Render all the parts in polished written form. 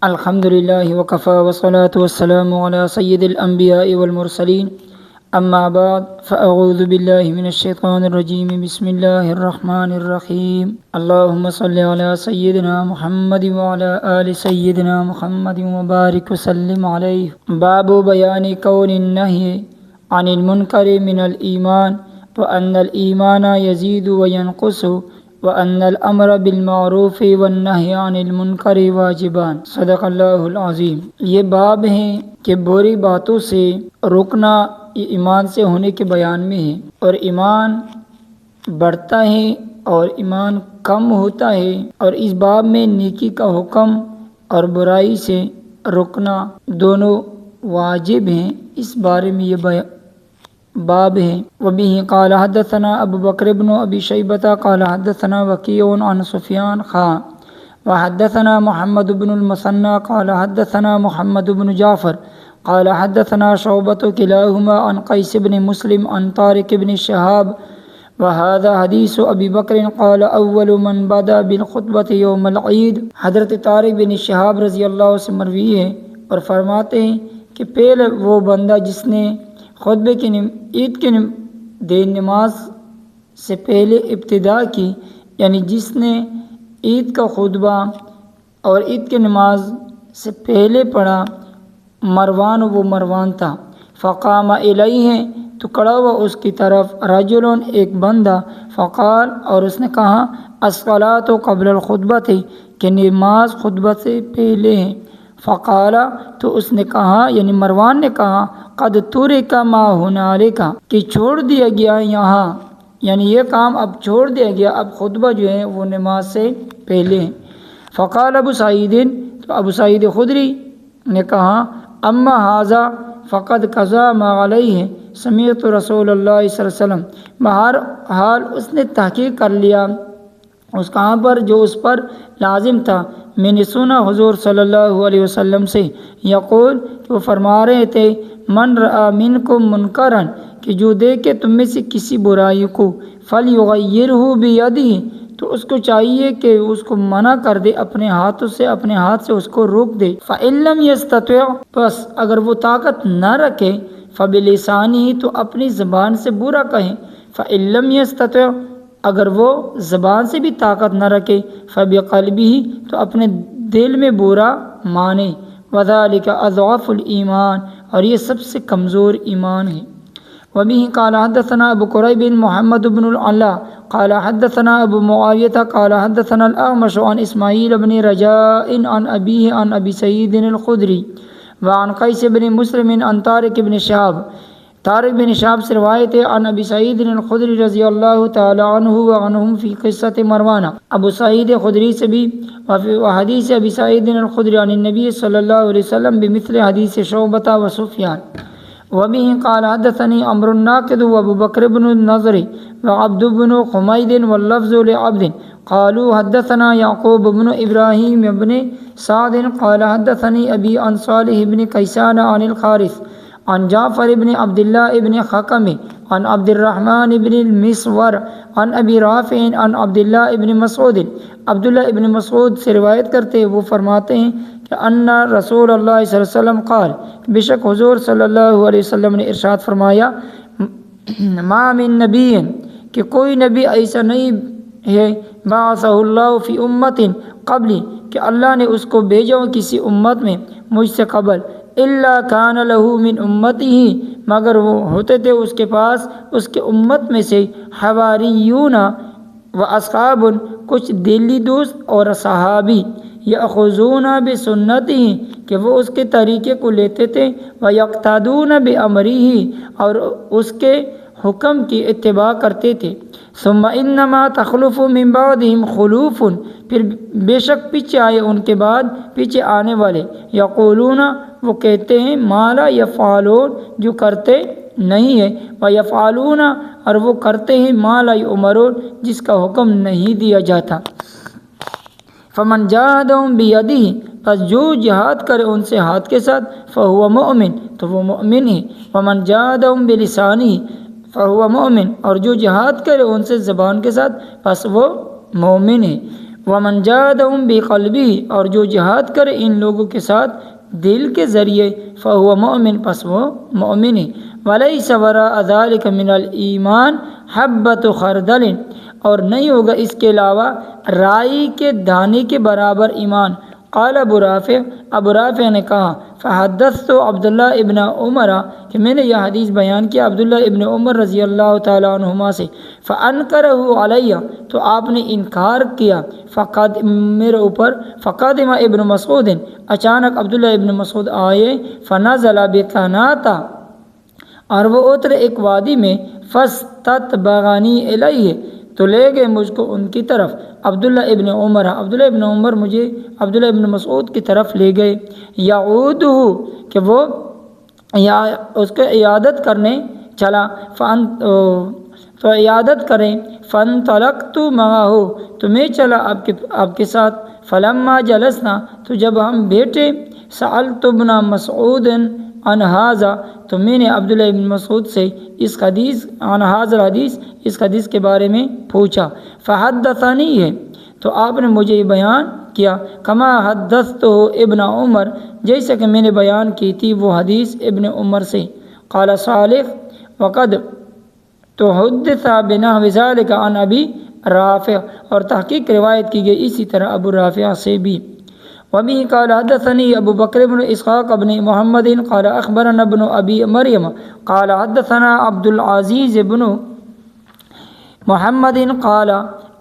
الحمد للہ وکفی والصلاة والسلام علی سید الانبیاء والمرسلین اما بعد فاعوذ باللہ من الشیطان الرجیم بسم اللہ الرحمن الرحیم اللہم صل علی سیدنا محمد وعلی آل سیدنا محمد وبارک وسلم علیہ۔ باب بیان کون النہی عن المنکر من الایمان وان الایمان یزید وینقص وَأَنَّ الْأَمْرَ بِالْمَعْرُوفِ وَالنَّهْيِ عَنِ الْمُنْكَرِ واجبان۔ صدق اللہ العظیم۔ یہ باب ہیں کہ بری باتوں سے رکنا یہ ایمان سے ہونے کے بیان میں ہے، اور ایمان بڑھتا ہے اور ایمان کم ہوتا ہے، اور اس باب میں نیکی کا حکم اور برائی سے رکنا دونوں واجب ہیں، اس بارے میں یہ باب ہے۔ وبه قال حدثنا ابو بکر بن ابی شیبہ قال حدثنا وکیع عن سفیان وحدثنا محمد بن المثنى قال حدثنا محمد بن جعفر قال حدثنا شعبۃ کلاہما عن قیس بن مسلم عن طارق بن شہاب وهذا حدیث ابی بکر قال اول من بدا بالخطبۃ یوم العید۔ حضرت طارق بن شہاب رضی اللہ عنہ سے مروی ہے اور فرماتے ہیں کہ پہلے وہ بندہ جس نے خطبے کی عید کے دن نماز سے پہلے ابتدا کی، یعنی جس نے عید کا خطبہ اور عید کی نماز سے پہلے پڑھا، مروان وہ مروان تھا۔ فقام الیہ تو کھڑا ہوا اس کی طرف رجل ایک بندہ، فقال اور اس نے کہا الصلاۃ قبل الخطبۃ کہ نماز خطبہ سے پہلے ہے۔ فقال تو اس نے کہا یعنی مروان نے کہا قد ترک ما ہنالک کہ چھوڑ دیا گیا یہاں، یعنی یہ کام اب چھوڑ دیا گیا، اب خطبہ جو ہے وہ نماز سے پہلے ہے۔ فقال ابو سعید تو ابو سعید خدری نے کہا اما ھذا فقد قضى ما علیہ سمعت رسول اللہ صلی اللہ علیہ وسلم، بہرحال اس نے تحقیق کر لیا اس کہاں پر جو اس پر لازم تھا، میں نے سنا حضور صلی اللہ علیہ وسلم سے یقول کہ وہ فرما رہے تھے من رأى منکم منکرا کہ جو دیکھے تم میں سے کسی برائی کو فلیغیرہ بیدہ تو اس کو چاہیے کہ اس کو منع کر دے اپنے ہاتھوں سے، اپنے ہاتھ سے اس کو روک دے۔ فإن لم يستطع بس اگر وہ طاقت نہ رکھے فبلسانہ تو اپنی زبان سے برا کہیں، فإن لم يستطع اگر وہ زبان سے بھی طاقت نہ رکھے فبقلبہ تو اپنے دل میں برا مانے، وذالک اضعف الایمان اور یہ سب سے کمزور ایمان ہے۔ وبه قال حدثنا ابو قریب محمد بن العلاء قال حدثنا ابو معاویہ قال حدثنا الاعمش عن اسماعیل بن رجاء عن ابیہ عن ابی سعید الخدری وعن قیس بن مسلم عن طارق بن شہاب، طارق بن شہاب سے روایت ہے عن ابی سعید الخدری رضی اللہ تعالی عنہ وعنہم فی قصۃ مروان، ابو سعید خدری سے بھی وحدیث ابی سعید الخدری عن النبی صلی اللہ علیہ وسلم بمثل حدیث شعبۃ وسفیان۔ وبه قال حدثني عمرو الناقد وابو بکر بن النضر وعبد بن حمید واللفظ لعبد قالوا حدثنا یعقوب بن ابراہیم بن سعد قال حدثني ابی عن صالح بن کیسان عن الحارث عن جعفر بن عبد الله بن حکم عن عبد الرحمن بن المسور عن ابی رافع عن عبد الله بن مسعود، عبداللہ ابن مسعود سے روایت کرتے ہیں، وہ فرماتے ہیں کہ ان رسول اللہ صلی اللہ علیہ وسلم قال بے شک حضور صلی اللہ علیہ وسلم نے ارشاد فرمایا ما من نبی کہ کوئی نبی ایسا نہیں ہے بعثہ اللہ فی امت قبلی کہ اللہ نے اس کو بھیجا ہو کسی امت میں مجھ سے قبل، الا کان له من امتہ مگر وہ ہوتے تھے اس کے پاس اس کے امت میں سے حواریون و اصحاب کچھ دلی دوست اور صحابی یاخذون بسنتہ کہ وہ اس کے طریقے کو لیتے تھے، ویقتدون بامرہ اور اس کے حکم کی اتباع کرتے تھے۔ ثم انما تخلف من بعدہم خلوف پھر بے شک پیچھے آئے ان کے بعد پیچھے آنے والے، یقولون وہ کہتے ہیں ما لا یفعلون جو کرتے نہیں ہے، ویفعلون اور وہ کرتے ہیں ما لا یؤمرون جس کا حکم نہیں دیا جاتا۔ فمن جاہدہم بیدہ پس جو جہاد کرے ان سے ہاتھ کے ساتھ فہو مؤمن تو وہ مؤمن ہے، ومن جاہدہم بلسانہ فہو مؤمن اور جو جہاد کرے ان سے زبان کے ساتھ پس وہ مومن ہے۔ ومن جاہدہم بقلبہ، اور جو جہاد کرے ان لوگوں کے ساتھ دل کے ذریعے، فہو مؤمن، پس وہ مومن ہے۔ ولیس وراء ذلک من الایمان حبۃ خردل، اور نہیں ہوگا اس کے علاوہ رائی کے دانے کے برابر ایمان۔ قال ابو رافع نے کہا، فحدثت عبداللہ ابن عمر، کہ میں نے یہ حدیث بیان کیا عبداللہ ابن عمر رضی اللہ تعالیٰ عنہما سے، فانکرہ علیہ، تو آپ نے انکار کیا میرے اوپر، فقدم ابن مسعود، اچانک عبداللہ ابن مسعود آئے، فنزل بکناتا، اور وہ اترے ایک وادی میں، فاستتبعنی الیہ، تو لے گئے مجھ کو ان کی طرف۔ عبداللہ ابن عمر مجھے عبداللہ ابن مسعود کی طرف لے گئے، یعودہ، کہ وہ اس کو عیادت کرنے چلا، تو عیادت کریں، فانطلقت معہ، تو میں چلا آپ کے ساتھ، فلما جلسنا، تو جب ہم بیٹھے، سألت ابن مسعود عن ھذا، تو میں نے عبداللہ ابن مسعود سے اس حدیث عن ھذا الحدیث، اس حدیث کے بارے میں پوچھا، فحدثنی ہے، تو آپ نے مجھے یہ بیان کیا، کما حدثتہ ابن عمر، جیسا کہ میں نے بیان کی تھی وہ حدیث ابن عمر سے۔ قال صالح وقد تحدث بنحو ذلك عن ابی رافع، اور تحقیق روایت کی گئی اسی طرح ابو رافع سے بھی۔ وبه قال حدثني ابو بکر بن اسحاق بن محمد قال اخبرنا ابن ابی مریم قال حدثنا عبد العزیز بن محمد قال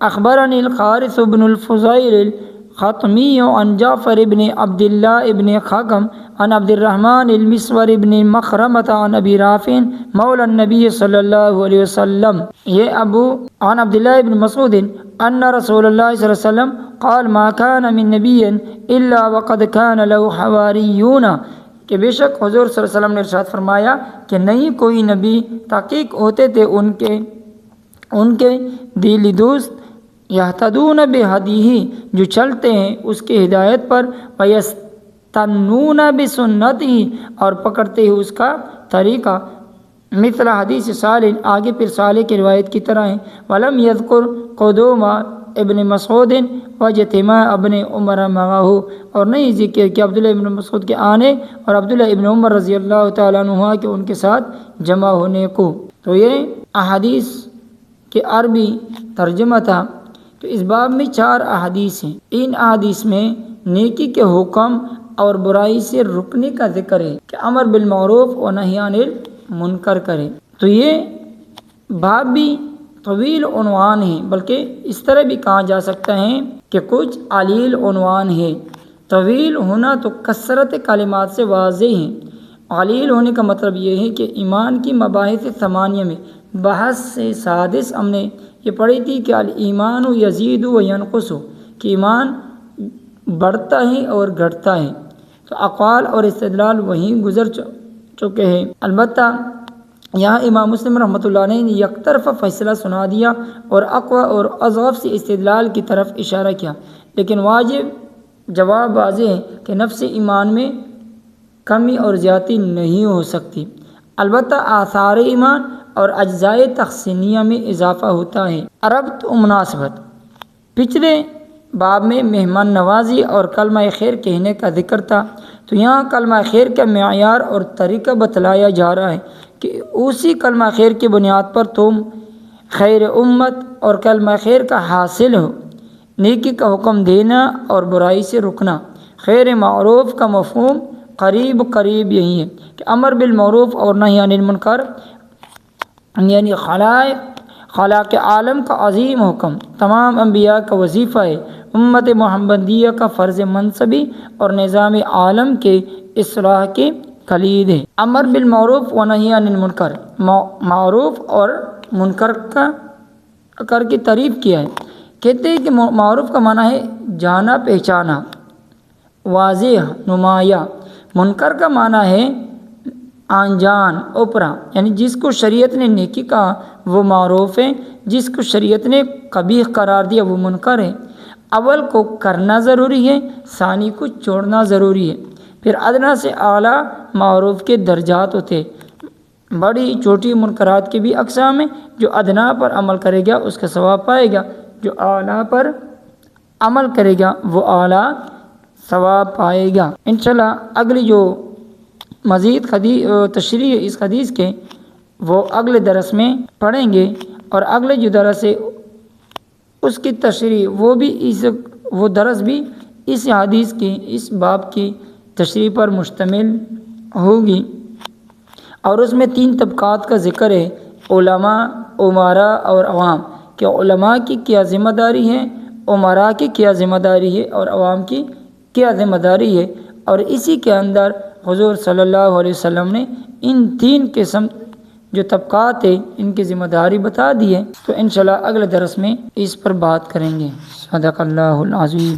اخبرني الحارث بن الفضيل الخطمی عن جعفر بن عبد الله بن خکم عن عبد الرحمن المسور بن مخرمة عن ابی رافع مولى النبی صلی اللہ علیہ وسلم، یہ عن عبد الله بن مسعود ان رسول اللہ صلی اللہ علیہ وسلم قال ما كان من نبی الا وقد كان له حواریون، کہ بے شک حضور صلی اللہ علیہ وسلم نے ارشاد فرمایا کہ نہیں کوئی نبی، تحقیق ہوتے تھے ان کے دلی دوست، یہتدون بہدیہ، جو چلتے ہیں اس کی ہدایت پر، ویستنون بسنتہ، اور پکڑتے ہیں اس کا طریقہ، مثل حدیث صالح، آگے پھر صالح کی روایت کی طرح ہے۔ ولم یذکر قدوم ابن مسعود واجتماع ابن عمر معہ، اور نہیں ذکر کہ عبداللہ ابن مسعود کے آنے اور عبداللہ ابن عمر رضی اللہ تعالیٰ عنہ کے ان کے ساتھ جمع ہونے کو۔ تو یہ احادیث کے عربی ترجمہ تھا۔ تو اس باب میں 4 احادیث ہیں، ان احادیث میں نیکی کے حکم اور برائی سے رکنے کا ذکر ہے، کہ امر بالمعروف و نہی عن المنکر کرے۔ تو یہ باب بھی طویل عنوان ہے، بلکہ اس طرح بھی کہا جا سکتا ہے کہ کچھ علیل عنوان ہے۔ طویل ہونا تو کثرت کلمات سے واضح ہے، علیل ہونے کا مطلب یہ ہے کہ ایمان کی مباحث ثمانیہ میں بحث سے سادس ہم نے یہ پڑھی تھی کہ الایمان یزید و ینقص، کہ ایمان بڑھتا ہے اور گھٹتا ہے۔ تو اقوال اور استدلال وہیں گزر چکے ہیں، البتہ یہاں امام مسلم رحمۃ اللہ علیہ نے یک طرفہ فیصلہ سنا دیا اور اقوى اور اضعف سے استدلال کی طرف اشارہ کیا، لیکن واجب جواب واضح ہے کہ نفس ایمان میں کمی اور زیادتی نہیں ہو سکتی، البتہ آثار ایمان اور اجزائے تحسینیہ میں اضافہ ہوتا ہے۔ ربط و مناسبت، پچھلے باب میں مہمان نوازی اور کلمہ خیر کہنے کا ذکر تھا، تو یہاں کلمہ خیر کا معیار اور طریقہ بتلایا جا رہا ہے کہ اسی کلمہ خیر کی بنیاد پر تم خیر امت اور کلمہ خیر کا حاصل ہو۔ نیکی کا حکم دینا اور برائی سے رکنا، خیر معروف کا مفہوم قریب یہی ہے کہ امر بالمعروف اور نہی عن المنکر، یعنی خلاق عالم کا عظیم حکم، تمام انبیاء کا وظیفہ ہے، امت محمدیہ کا فرض منصبی اور نظام عالم کے اصلاح کی کلید ہے۔ امر بالمعروف و نہی عن المنکر، معروف اور منکر کر کی تعریف کیا ہے، کہتے ہیں کہ معروف کا معنی ہے جانا پہچانا، واضح نمایاں، منکر کا معنی ہے آنجان اوپرا، یعنی جس کو شریعت نے نیکی کہا وہ معروف ہے، جس کو شریعت نے قبیح قرار دیا وہ منکر ہے۔ اول کو کرنا ضروری ہے، ثانی کو چھوڑنا ضروری ہے۔ پھر ادنا سے اعلیٰ معروف کے درجات ہوتے، بڑی چھوٹی منکرات کے بھی اقسام ہیں، جو ادنا پر عمل کرے گا اس کا ثواب پائے گا، جو اعلیٰ پر عمل کرے گا وہ اعلیٰ ثواب پائے گا۔ انشاءاللہ اگلی جو مزید تشریح اس حدیث کے وہ اگلے درس میں پڑھیں گے، اور اگلے جو درس ہے اس کی تشریح وہ درس بھی اس حدیث کی، اس باب کی تشریح پر مشتمل ہوگی، اور اس میں 3 طبقات کا ذکر ہے، علماء، امراء اور عوام، کہ علماء کی کیا ذمہ داری ہے، امراء کی کیا ذمہ داری ہے، اور عوام کی کیا ذمہ داری ہے، اور اسی کے اندر حضور صلی اللہ علیہ وسلم نے ان 3 قسم جو طبقات ہیں ان کی ذمہ داری بتا دی ہے۔ تو انشاءاللہ اگلے درس میں اس پر بات کریں گے۔ صدق اللہ العظیم۔